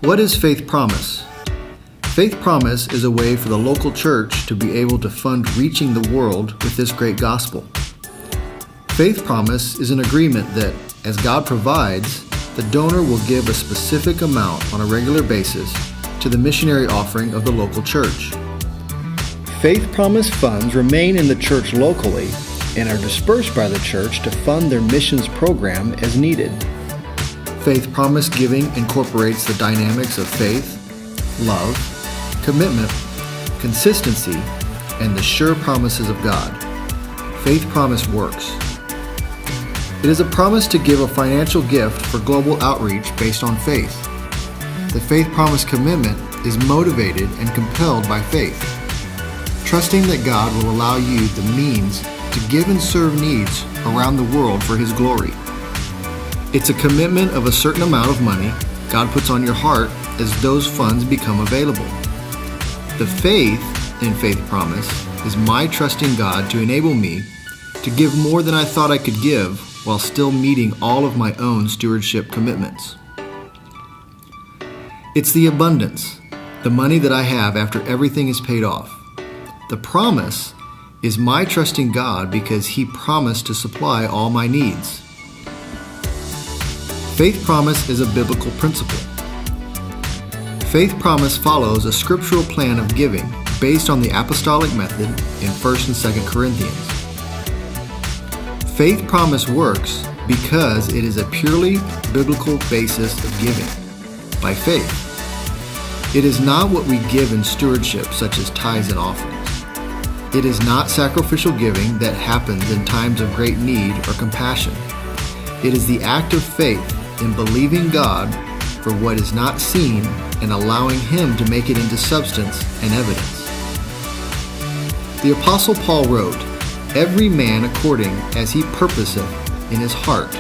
What is Faith Promise? Faith Promise is a way for the local church to be able to fund reaching the world with this great gospel. Faith Promise is an agreement that, as God provides, the donor will give a specific amount on a regular basis to the missionary offering of the local church. Faith Promise funds remain in the church locally and are dispersed by the church to fund their missions program as needed. Faith Promise giving incorporates the dynamics of faith, love, commitment, consistency, and the sure promises of God. Faith Promise works. It is a promise to give a financial gift for global outreach based on faith. The Faith Promise commitment is motivated and compelled by faith, trusting that God will allow you the means to give and serve needs around the world for His glory. It's a commitment of a certain amount of money God puts on your heart as those funds become available. The faith in Faith Promise is my trusting God to enable me to give more than I thought I could give while still meeting all of my own stewardship commitments. It's the abundance, the money that I have after everything is paid off. The promise is my trusting God because He promised to supply all my needs. Faith Promise is a biblical principle. Faith Promise follows a scriptural plan of giving based on the apostolic method in 1 and 2 Corinthians. Faith Promise works because it is a purely biblical basis of giving, by faith. It is not what we give in stewardship, such as tithes and offerings. It is not sacrificial giving that happens in times of great need or compassion. It is the act of faith in believing God for what is not seen and allowing Him to make it into substance and evidence. The Apostle Paul wrote, "Every man according as he purposeth in his heart,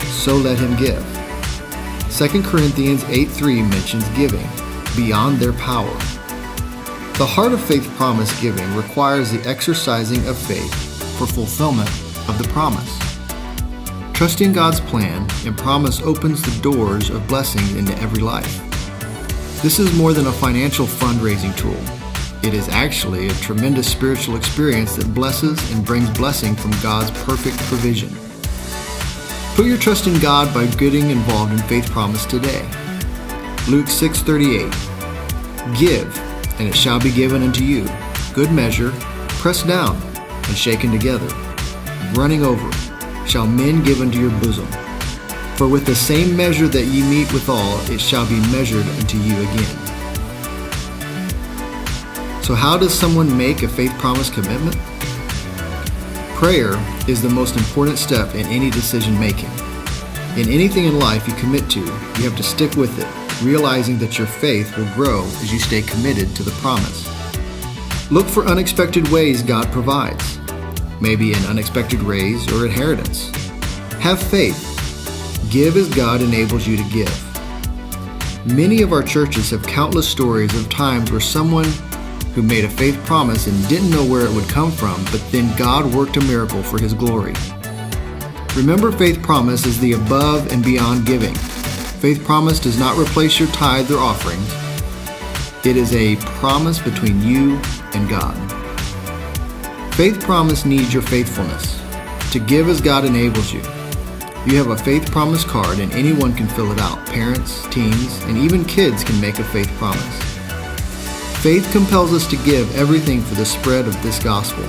so let him give." 2 Corinthians 8:3 mentions giving beyond their power. The heart of Faith Promise giving requires the exercising of faith for fulfillment of the promise. Trusting God's plan and promise opens the doors of blessings into every life. This is more than a financial fundraising tool. It is actually a tremendous spiritual experience that blesses and brings blessing from God's perfect provision. Put your trust in God by getting involved in Faith Promise today. Luke 6:38. Give, and it shall be given unto you. Good measure, pressed down, and shaken together, running over, shall men give unto your bosom. For with the same measure that ye meet withal, it shall be measured unto you again. So how does someone make a Faith Promise commitment? Prayer is the most important step in any decision making. In anything in life you commit to, you have to stick with it, realizing that your faith will grow as you stay committed to the promise. Look for unexpected ways God provides, maybe an unexpected raise or inheritance. Have faith. Give as God enables you to give. Many of our churches have countless stories of times where someone who made a faith promise and didn't know where it would come from, but then God worked a miracle for His glory. Remember, Faith Promise is the above and beyond giving. Faith Promise does not replace your tithe or offerings. It is a promise between you and God. Faith Promise needs your faithfulness to give as God enables you. You have a Faith Promise card and anyone can fill it out. Parents, teens, and even kids can make a Faith Promise. Faith compels us to give everything for the spread of this gospel.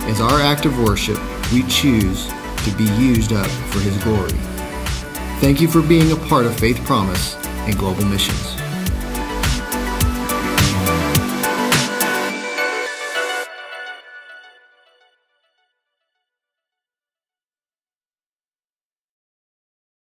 As our act of worship, we choose to be used up for His glory. Thank you for being a part of Faith Promise and Global Missions.